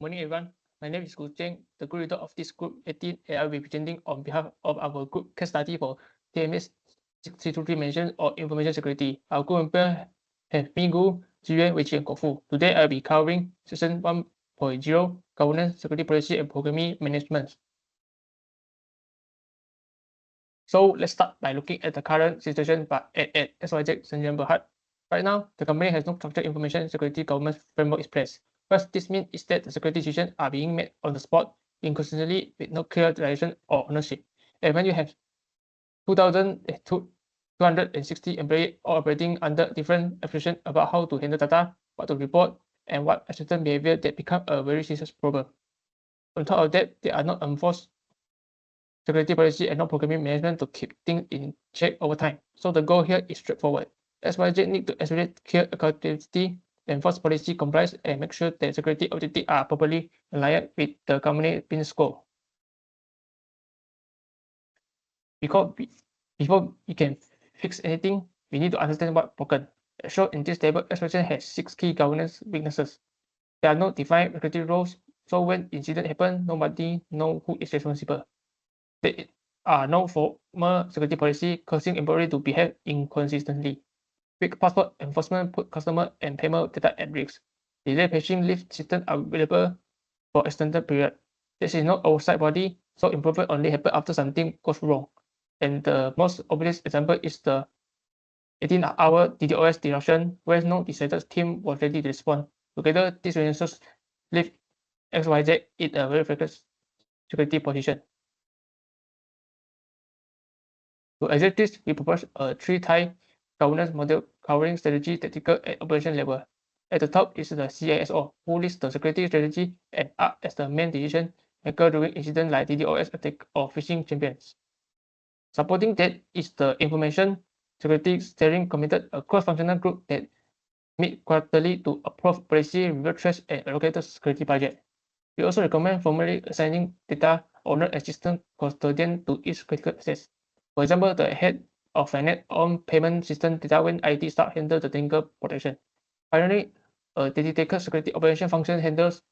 Morning everyone, my name is Goo Shu Cheng, the group leader of this group 18, and I will be presenting on behalf of our group case study for TMS6323 management or information security. Our group member have me, Goo Zhi Yuan, Wei Qi, and Kok Fu. Today I will be covering section 1.0, governance, security policy, and programming management. So let's start by looking at the current situation at SYZ Shenzhen Berhad. Right now, the company has no structured information security governance framework in place. What this means is that the security decisions are being made on the spot, inconsistently with no clear direction or ownership. And when you have 2,260 employees all operating under different applications about how to handle data, what to report, and what certain behavior, that become a very serious problem. On top of that, they are not enforced security policy and non-programming management to keep things in check over time. So the goal here is straightforward. SYZ need to accelerate clear accountability, enforce policy compliance, and make sure that security objectives are properly aligned with the company business goal. Before we can fix anything, we need to understand what's broken. As shown in this table, SYZ has 6 key governance weaknesses. There are no defined security roles, so when incident happen, nobody knows who is responsible. There are no formal security policy, causing employees to behave inconsistently. Weak passport enforcement put customer and payment data at risk. Delay patching leave systems are available for extended period. This is not oversight body, so improvement only happen after something goes wrong. And the most obvious example is the 18-hour DDoS disruption, where no decided team was ready to respond. Together, these resources leave XYZ in a very fragile security position. To execute this, we propose a 3-tier governance model covering strategy, tactical, and operation level. At the top is the CISO, who leads the security strategy and acts as the main decision maker during incidents like DDoS attack or phishing champions. Supporting that is the Information Security Steering Committee, a cross-functional group that meet quarterly to approve policy, review threats, and allocate the security budget. We also recommend formally assigning data owner and system custodian to each critical access. For example, the head of finance on payment system data when IT staff handle the technical protection. Finally, a dedicated security operation function handles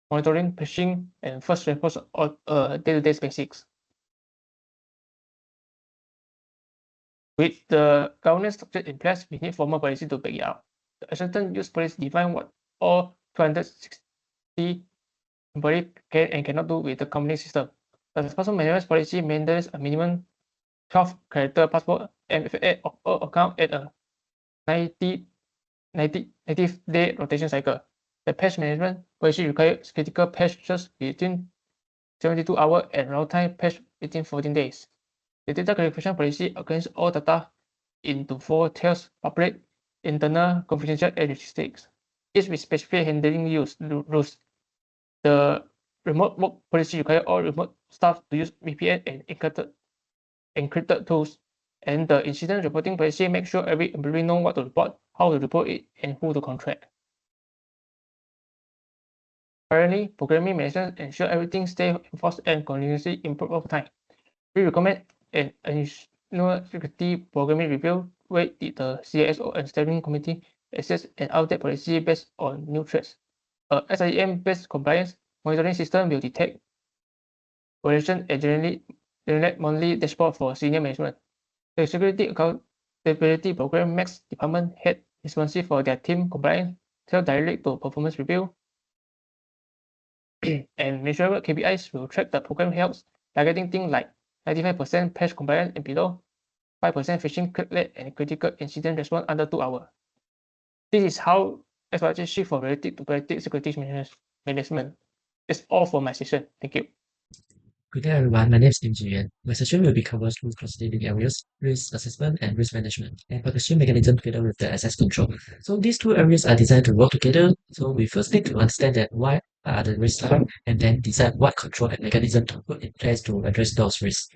monitoring, phishing, and first response on a day-to-day basics. With the governance structure in place, we need formal policy to back it up. The Washington use policy define what all 260 employees can and cannot do with the company system. The passport management policy maintains a minimum 12-character passport MFA of all account at a 90-day rotation cycle. The patch management policy requires critical patches between 72 hours and runtime patch within 14 days. The data classification policy against all data into 4 tiers: public, internal, confidential, and logistics. Each with specific handling rules. The remote work policy requires all remote staff to use VPN and encrypted tools. And the incident reporting policy makes sure every employee knows what to report, how to report it, and who to contact. Finally, programming management ensure everything stays enforced and continuously improved over time. We recommend an annual security programming review where the CISO and steering committee assess and update policy based on new threats. A SIEM-based compliance monitoring system will detect violation and generate monthly dashboard for senior management. The security accountability program makes department head responsible for their team compliance, tell directly to performance review, and measurable KPIs will track the program health, targeting things like 95% patch compliance and below, 5% phishing click rate, and critical incident response under 2 hours. This is how SYZ shift from reactive to proactive security management. That's all for my session. Thank you. Good day everyone, my name is Lim Zhi Yuan. My session will be covered through constituting areas, risk assessment and risk management, and protection mechanism together with the access control. So these 2 areas are designed to work together. So we first need to understand that what are the risks are, and then decide what control and mechanism to put in place to address those risks.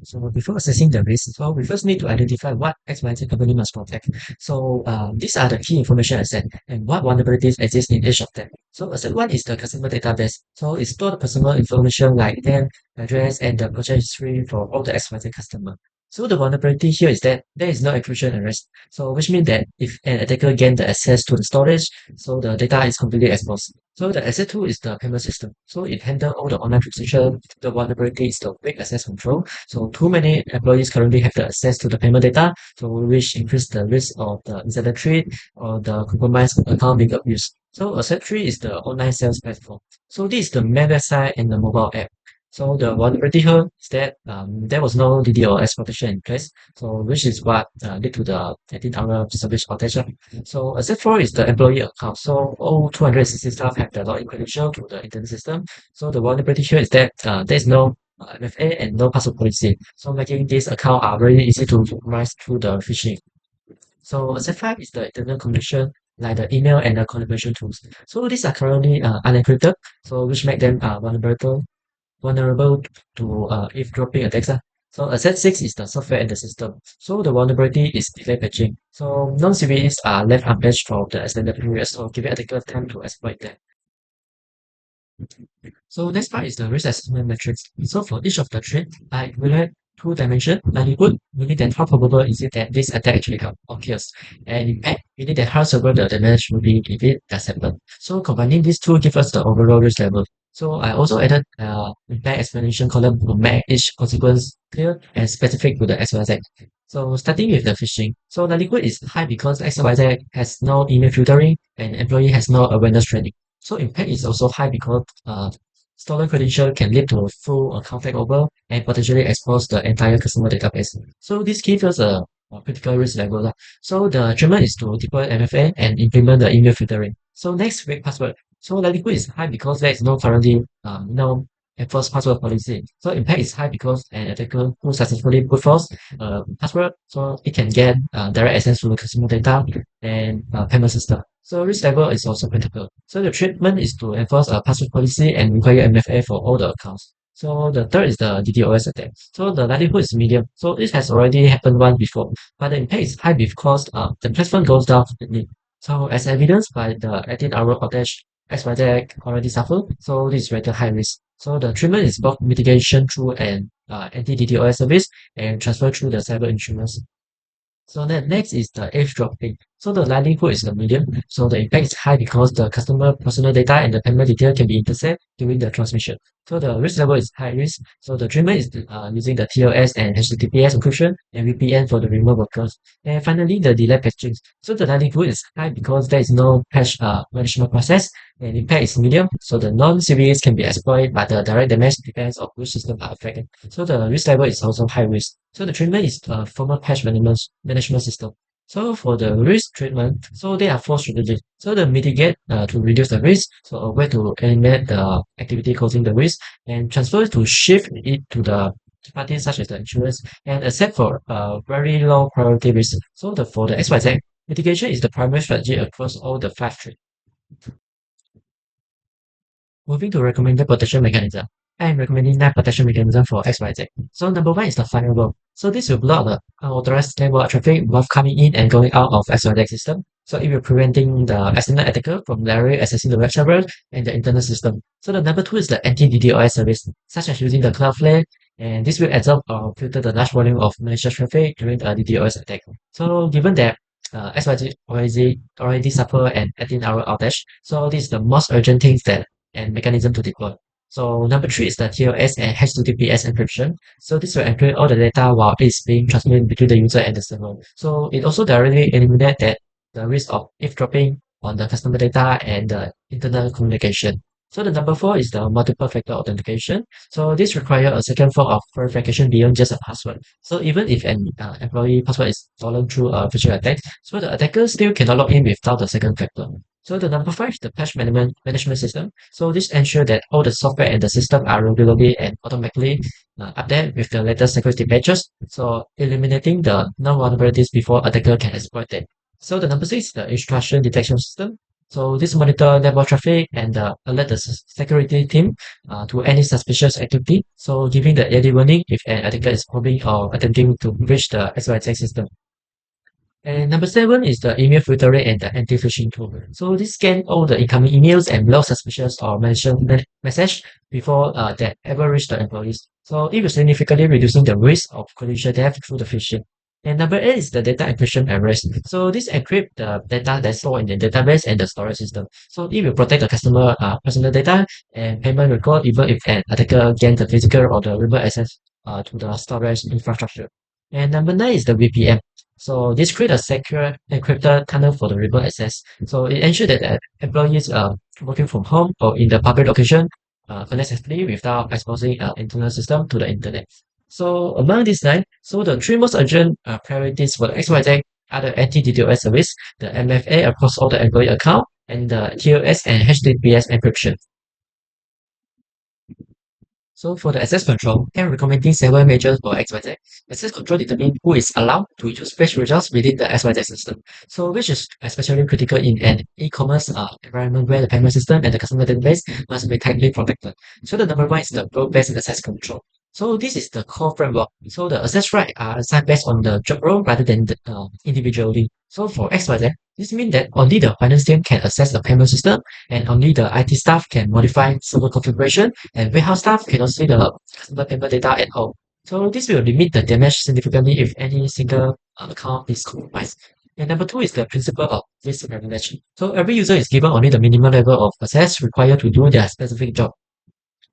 So before assessing the risk, so we first need to identify what XYZ company must protect. So these are the key information asset and what vulnerabilities exist in each of them. So asset 1 is the customer database. So it stores the personal information like name, address, and the purchase history for all the XYZ customer. So the vulnerability here is that there is no encryption and rest. So which means that if an attacker gains the access to the storage, so the data is completely exposed. So the asset tool is the payment system. So it handles all the online transaction. The vulnerability is the weak access control. So too many employees currently have the access to the payment data, so which increase the risk of the insider trade or the compromised account being abused. So asset tree is the online sales platform. So this is the main website and the mobile app. So the vulnerability here is that there was no DDoS protection in place, so which is what led to the 18-hour service outage. So asset 4 is the employee account. So all 260 staff have the login credential to the internet system. So the vulnerability here is that there is no MFA and no password policy. So making these accounts are very easy to compromise through the phishing. So asset 5 is the internal communication like the email and the collaboration tools. So these are currently unencrypted, so which make them vulnerable to eavesdropping attacks. So asset 6 is the software and the system. So the vulnerability is delay patching. So non-CVEs are left unpatched for the extended period, so giving attackers time to exploit them. So next part is the risk assessment metrics. So for each of the threat, I will have two dimensions: likelihood, meaning that how probable is it that this attack actually occurs, and impact, meaning that how severe the damage will be if it does happen. So combining these two give us the overall risk level. So I also added impact explanation column to make each consequence clear and specific to the XYZ. So starting with the phishing. So the likelihood is high because XYZ has no email filtering and employee has no awareness training. So impact is also high because stolen credential can lead to a full account takeover and potentially expose the entire customer database. So this gives us a critical risk level. So the treatment is to deploy MFA and implement the email filtering. So next, weak password. So likelihood is high because there is no currently no enforced password policy. So impact is high because an attacker who successfully brute force password, so it can get direct access to the consumer data and payment system. So risk level is also critical. So the treatment is to enforce a password policy and require MFA for all the accounts. So the third is the DDoS attack. So the likelihood is medium. So this has already happened once before, but the impact is high because the platform goes down quickly. So as evidenced by the 18-hour outage, XYZ already suffered, so this is rather high risk. So the treatment is both mitigation through an anti-DDoS service and transfer through the cyber insurance. So then next is the eavesdropping. So the likelihood is the medium. So the impact is high because the customer personal data and the payment detail can be intercepted during the transmission. So the risk level is high risk. So the treatment is using the TLS and HTTPS encryption and VPN for the remote workers. And finally, the delay patching. So the likelihood is high because there is no patch management process and impact is medium. So the non-CVEs can be exploited, but the direct damage depends on which system are affected. So the risk level is also high risk. So the treatment is a formal patch management system. So for the risk treatment, so there are four strategies. So the mitigate to reduce the risk, so a way to eliminate the activity causing the risk, and transfer to shift it to the parties such as the insurance, and accept for very low priority risk. So for the XYZ, mitigation is the primary strategy across all the five traits. Moving to recommended protection mechanism. I am recommending 9 protection mechanism for XYZ. So number one is the firewall. So this will block the unauthorized network traffic both coming in and going out of XYZ system. So it will preventing the external attacker from directly accessing the web server and the internal system. So the number two is the anti-DDoS service, such as using the Cloudflare, and this will absorb or filter the large volume of malicious traffic during the DDoS attack. So given that XYZ already suffer an 18-hour outage, so this is the most urgent things that and mechanism to deploy. So number three is the TLS and HTTPS encryption. So this will encrypt all the data while it's being transmitted between the user and the server. So it also directly eliminates that the risk of eavesdropping on the customer data and the internal communication. So the number four is the multiple factor authentication. So this requires a second form of verification beyond just a password. So even if an employee password is stolen through a phishing attack, so the attacker still cannot log in without the second factor. So the number five is the patch management system. So this ensures that all the software and the system are regularly and automatically updated with the latest security patches. So eliminating the non-vulnerabilities before attacker can exploit it. So the number six is the intrusion detection system. So this monitor network traffic and alert the security team to any suspicious activity. So giving the early warning if an attacker is probing or attempting to breach the XYZ system. And number seven is the email filtering and the anti-phishing tool. So this scan all the incoming emails and block suspicious or malicious message before that ever reach the employees. So it will significantly reducing the risk of credential theft through the phishing. And number eight is the data encryption and rest. So this encrypt the data that's stored in the database and the storage system. So it will protect the customer personal data and payment record even if an attacker gains the physical or the remote access to the storage infrastructure. And number nine is the VPN. So this create a secure encrypted tunnel for the remote access. So it ensures that employees working from home or in the public location connect safely without exposing internal system to the internet. So among these nine, so the three most urgent priorities for the XYZ are the anti-DDoS service, the MFA across all the employee account, and the TLS and HTTPS encryption. So for the access control, I'm recommending several measures for XYZ. Access control determines who is allowed to use fetch results within the XYZ system. So which is especially critical in an e-commerce environment where the payment system and the customer database must be tightly protected. So the number one is the role-based access control. So this is the core framework. So the access rights are assigned based on the job role rather than individually. So for XYZ, this means that only the finance team can access the payment system and only the IT staff can modify server configuration and warehouse staff cannot see the customer payment data at all. So this will limit the damage significantly if any single account is compromised. And number two is the principle of risk privilege. So every user is given only the minimum level of access required to do their specific job.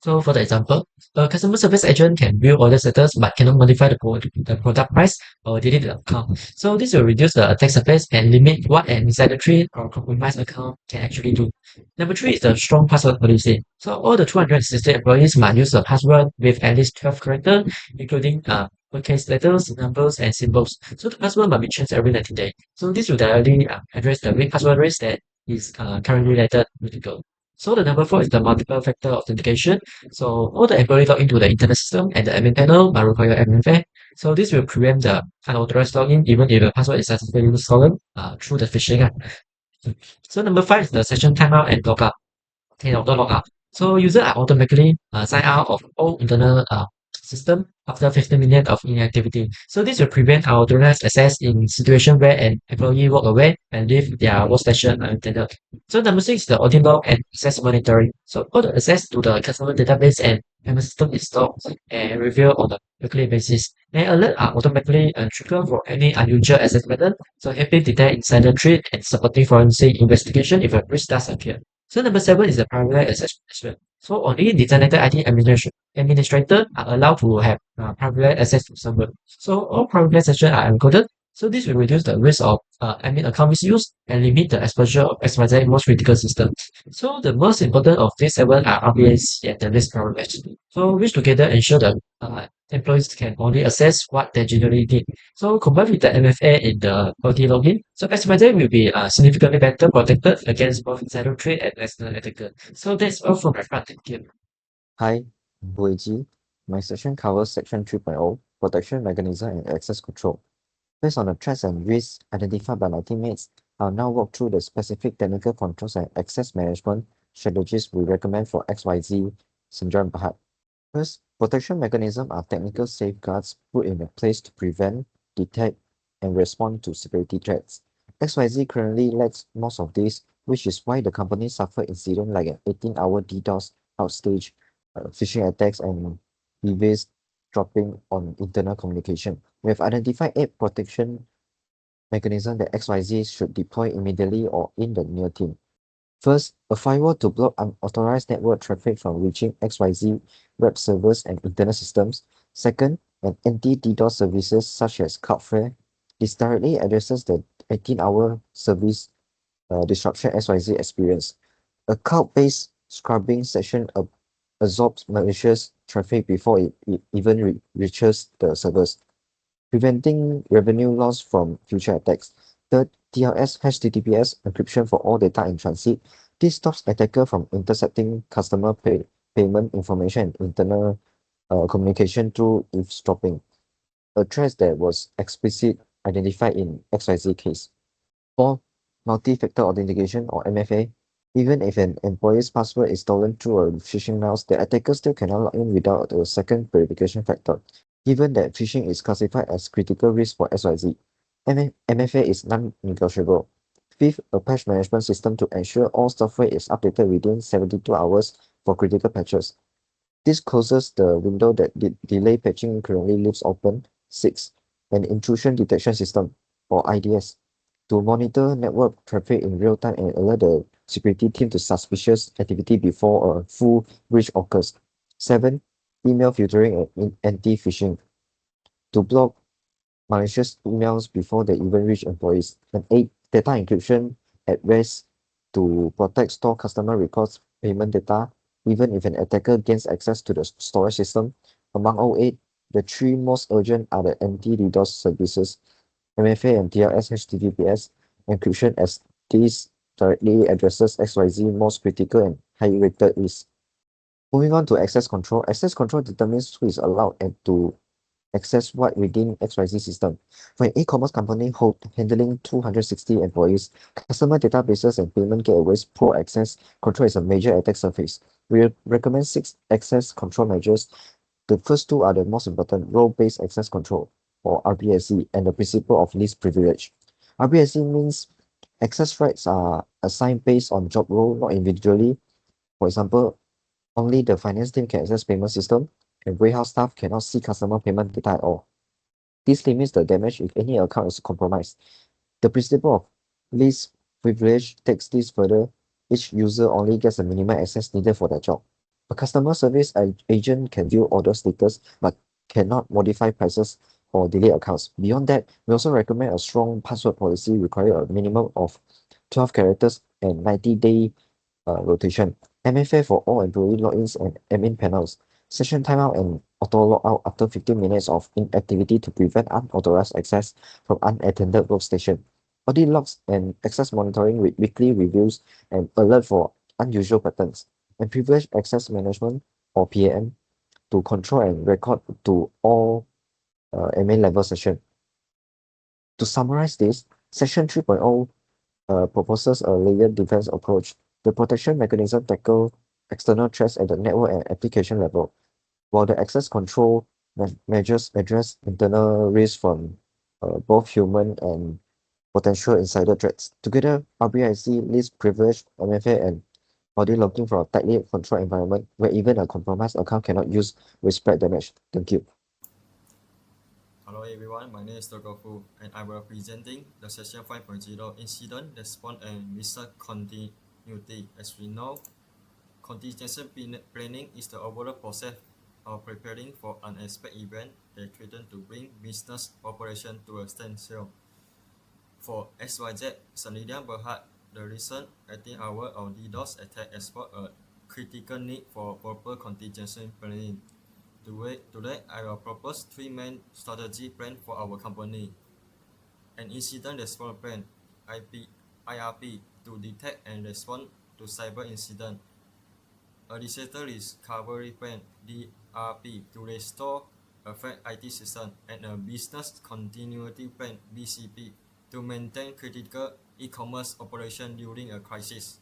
So for the example, a customer service agent can view order status but cannot modify the product price or delete the account. So this will reduce the attack surface and limit what an insider trade or compromised account can actually do. Number three is the strong password policy. So all the 260 employees must use a password with at least 12 characters, including uppercase letters, numbers, and symbols. So the password must be changed every 90 days. So this will directly address the weak password risk that is currently related with the goal. So the number four is the multiple factor authentication. So all the employees log into the internet system and the admin panel might require MFA. So this will prevent the unauthorized login even if the password is successfully stolen through the phishing. So number five is the session timeout and logout. Auto logout. So users are automatically sign out of all internal system after 15 minutes of inactivity. So this will prevent unauthorized access in situation where an employee walk away and leave their workstation unattended. So number six is the audit log and access monitoring. So all the access to the customer database and payment system is stored and reviewed on a weekly basis. And alerts are automatically triggered for any unusual access method. So helping detect insider threat and supporting forensic investigation if a breach does appear. So number seven is the primary access management. So only designated IT administrator are allowed to have primary access to server. So all primary sessions are encoded. So this will reduce the risk of admin account misuse and limit the exposure of XYZ most critical systems. So the most important of these seven are RBAC and the risk privilege. So which together ensure that employees can only access what they generally need. So combined with the MFA in the quality login, so XYZ will be significantly better protected against both insider trade and external attacker. So that's all from my part. Thank you. Hi, Wei Qi. My section covers Section 3.0, Protection Mechanism and Access Control. Based on the threats and risks identified by my teammates, I'll now walk through the specific technical controls and access management strategies we recommend for XYZ Senja and Berhad. First, protection mechanisms are technical safeguards put in place to prevent, detect, and respond to security threats. XYZ currently lacks most of these, which is why the company suffered incidents like an 18-hour DDoS outstage, phishing attacks, and device dropping on internal communication. We have identified 8 protection mechanisms that XYZ should deploy immediately or in the near term. First, a firewall to block unauthorized network traffic from reaching XYZ web servers and internal systems. Second, an anti-DDoS services such as Cloudflare. This directly addresses the 18-hour service disruption XYZ experience. A cloud-based scrubbing session absorbs malicious traffic before it even reaches the servers, preventing revenue loss from future attacks. Third, TLS HTTPS encryption for all data in transit. This stops attacker from intercepting customer payment information and internal communication through eavesdropping, a threat that was explicitly identified in XYZ case. 4. Multi-factor authentication or MFA. Even if an employee's password is stolen through a phishing mail, the attacker still cannot log in without a second verification factor, given that phishing is classified as critical risk for XYZ. MFA is non-negotiable. Fifth, a patch management system to ensure all software is updated within 72 hours for critical patches. This closes the window that delay patching currently leaves open. 6. An intrusion detection system, or IDS, to monitor network traffic in real time and alert the security team to suspicious activity before a full breach occurs. 7. Email filtering and anti-phishing, to block malicious emails before they even reach employees. And 8. Data encryption at rest, to protect store customer records, payment data, even if an attacker gains access to the storage system. Among all 8, the 3 most urgent are the anti-DDoS services, MFA and TLS HTTPS encryption, as this directly addresses XYZ most critical and high-rated risks. Moving on to access control. Access control determines who is allowed and to access what within XYZ system. For an e-commerce company handling 260 employees, customer databases and payment gateways, poor access control is a major attack surface. We recommend 6 access control measures. The first 2 are the most important: role-based access control, or RBAC, and the principle of least privilege. RBAC means access rights are assigned based on job role, not individually. For example, only the finance team can access payment system, and warehouse staff cannot see customer payment data at all. This limits the damage if any account is compromised. The principle of least privilege takes this further. Each user only gets the minimum access needed for their job. A customer service agent can view order status but cannot modify prices or delete accounts. Beyond that, we also recommend a strong password policy requiring a minimum of 12 characters and 90-day rotation. MFA for all employee logins and admin panels. Session timeout and auto logout after 15 minutes of inactivity to prevent unauthorized access from unattended workstation. Audit logs and access monitoring with weekly reviews and alert for unusual patterns. And privileged access management, or PAM, to control and record to all admin level session. To summarize this, Section 3.0 proposes a layered defense approach. The protection mechanism tackle external threats at the network and application level, while the access control measures address internal risks from both human and potential insider threats. Together, RBIC least privilege, MFA, and body logging for a tightly controlled environment where even a compromised account cannot use will spread damage. Thank you. Hello everyone, my name is Teo Kok Fu, and I will be presenting the session 5.0 Incident Response and Research Continuity. As we know, contingency planning is the overall process of preparing for unexpected events that threaten to bring business operation to a standstill. For XYZ, Sanidyan Berhad, the recent 18-hour of DDoS attack exposed a critical need for proper contingency planning. Today, I will propose 3 main strategy plans for our company. An incident response plan, IRP, to detect and respond to cyber incident. A disaster risk recovery plan, DRP, to restore affected IT system. And a business continuity plan, BCP, to maintain critical e-commerce operation during a crisis.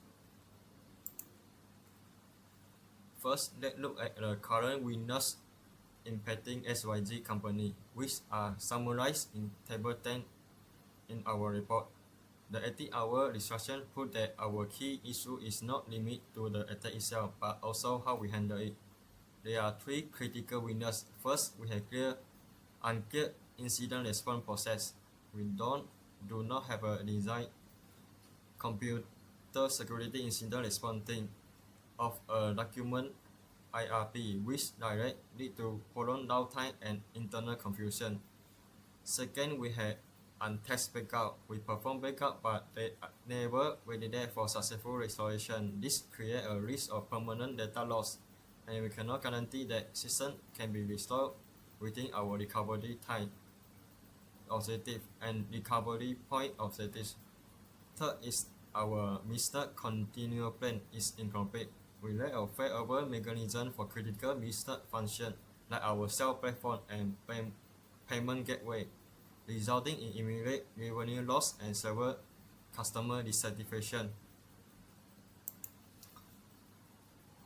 First, let's look at the current winners impacting XYZ company, which are summarized in table 10 in our report. The 80-hour discussion put that our key issue is not limited to the attack itself, but also how we handle it. There are 3 critical winners. First, we have unclear incident response process. We do not have a design computer security incident response team of a document IRP, which direct lead to prolonged downtime and internal confusion. Second, we have untested backup. We perform backup, but they never validate for successful restoration. This creates a risk of permanent data loss, and we cannot guarantee that system can be restored within our recovery time objective and recovery point objectives. Third is our business continuity plan is incomplete. We lack a failover mechanism for critical business functions like our sales platform and payment gateway, resulting in immediate revenue loss and severe customer dissatisfaction.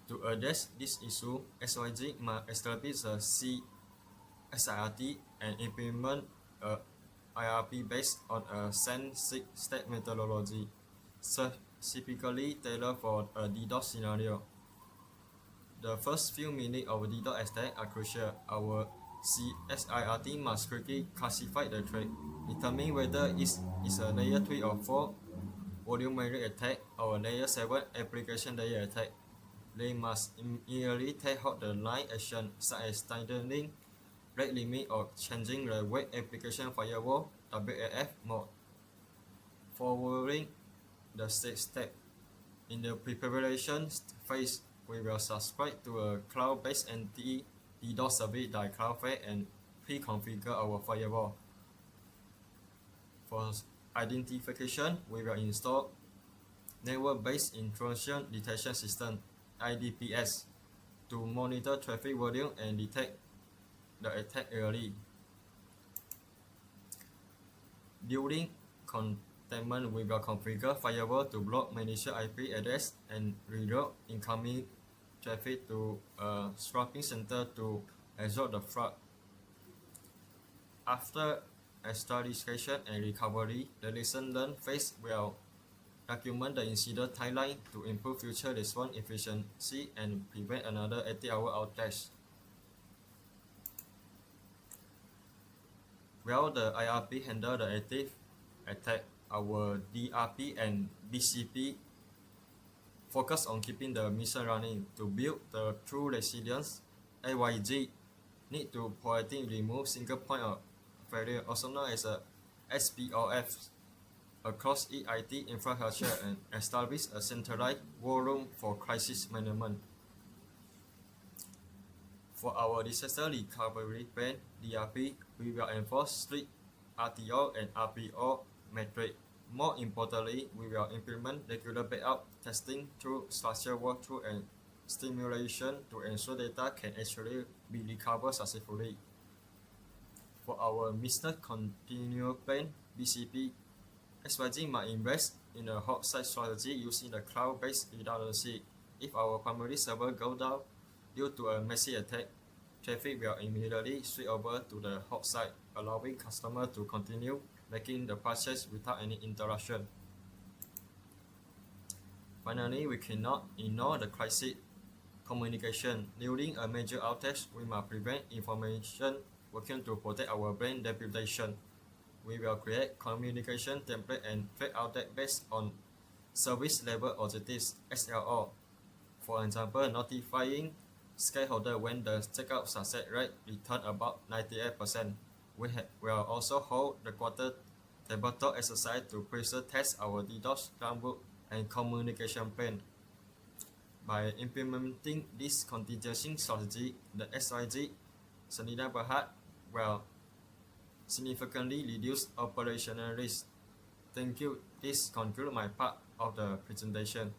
To address this issue, XYZ must establish a CSIRT and implement a IRP based on a state methodology, specifically tailored for a DDoS scenario. The first few minutes of DDoS attack are crucial. Our CSIRT must quickly classify the threat, determine whether it is a layer 3 or 4 volumetric attack or a layer 7 application layer attack. They must immediately take out the line action such as tightening rate limit or changing the web application firewall WAF mode. Following the sixth step, in the preparation phase, we will subscribe to a cloud-based anti-DDoS service like Cloudflare and pre-configure our firewall. For identification, we will install network-based intrusion detection system (IDPS) to monitor traffic volume and detect the attack early. During containment, we will configure firewall to block malicious IP address and reroute incoming traffic to a swapping center to absorb the fraud. After extradition and recovery, the lesson learned phase will document the incident timeline to improve future response efficiency and prevent another 80-hour outage. While the IRP handle the active attack, our DRP and BCP focus on keeping the mission running. To build the true resilience, SYG need to proactively remove single point of failure, also known as a SPOF, across IT infrastructure and establish a centralized war room for crisis management. For our disaster recovery plan (DRP), we will enforce strict RTO and RPO metrics. More importantly, we will implement regular backup testing through structured walkthrough and simulation to ensure data can actually be recovered successfully. For our business continuity plan (BCP), SYG might invest in a hot site strategy using the cloud-based redundancy. If our primary server goes down due to a massive attack, traffic will immediately switch over to the hot site, allowing customers to continue making the purchase without any interruption. Finally, we cannot ignore the crisis communication. During a major outage, we must prevent information working to protect our brand reputation. We will create communication template and threat outlet based on service level objectives (SLO). For example, notifying stakeholders when the checkout success rate returns about 98%. We will also hold the quarter tabletop exercise to pressure test our DDoS playbook and communication plan. By implementing this contingency strategy, the SYG Senida will significantly reduce operational risk. Thank you. This concludes my part of the presentation.